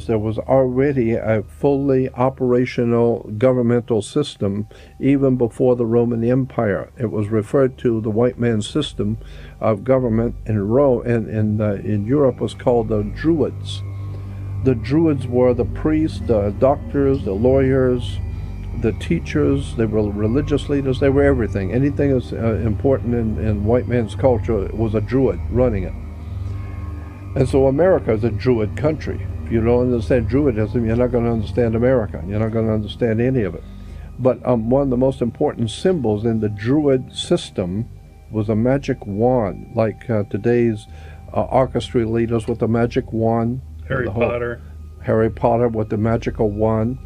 there was already a fully operational governmental system even before the Roman Empire. It was referred to the white man's system of government in Rome and in Europe was called the Druids. The Druids were the priests, the doctors, the lawyers, the teachers. They were religious leaders. They were everything. Anything that's important in white man's culture was a Druid running it. And so America is a Druid country. If you don't understand Druidism, you're not going to understand America. You're not going to understand any of it. But one of the most important symbols in the Druid system was a magic wand, like today's orchestra leaders with the magic wand. Harry Potter. Harry Potter with the magical wand,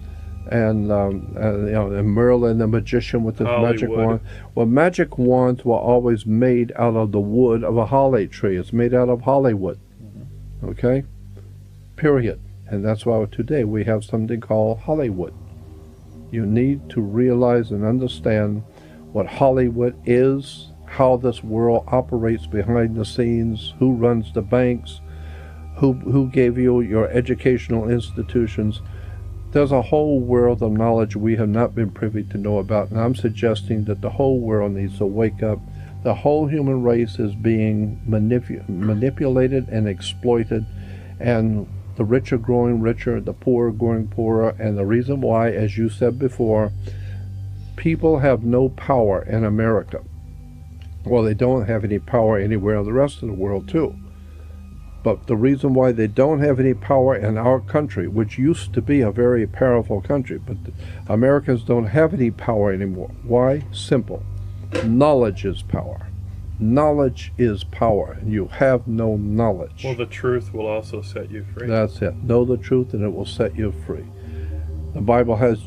and and Merlin the magician with his magic wand. Well, magic wands were always made out of the wood of a holly tree. It's made out of Hollywood. Okay? Period. And that's why today we have something called Hollywood. You need to realize and understand what Hollywood is, how this world operates behind the scenes, who runs the banks, who gave you your educational institutions. There's a whole world of knowledge we have not been privy to know about, and I'm suggesting that the whole world needs to wake up. The whole human race is being manipulated and exploited, and the rich are growing richer, the poor are growing poorer, and the reason why, as you said before, people have no power in America. Well, they don't have any power anywhere in the rest of the world, too. But the reason why they don't have any power in our country, which used to be a very powerful country, but Americans don't have any power anymore. Why? Simple. Knowledge is power. Knowledge is power, and you have no knowledge. Well, the truth will also set you free. That's it. Know the truth, and it will set you free. The Bible has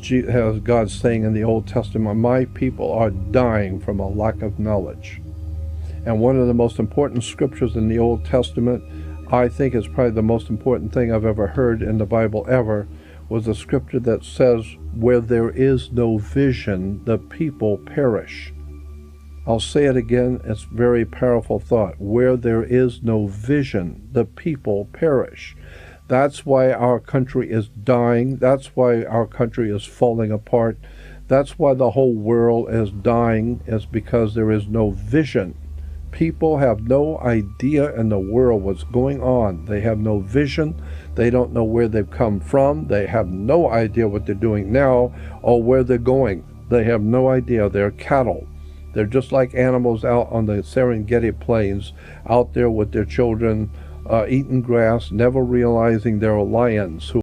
God saying in the Old Testament, "My people are dying from a lack of knowledge." And one of the most important scriptures in the Old Testament, I think is probably the most important thing I've ever heard in the Bible ever, was the scripture that says, "Where there is no vision, the people perish." I'll say it again, it's a very powerful thought. Where there is no vision, the people perish. That's why our country is dying. That's why our country is falling apart. That's why the whole world is dying, is because there is no vision. People have no idea in the world what's going on. They have no vision. They don't know where they've come from. They have no idea what they're doing now or where they're going. They have no idea. They're cattle. They're just like animals out on the Serengeti plains, out there with their children, eating grass, never realizing they're lions who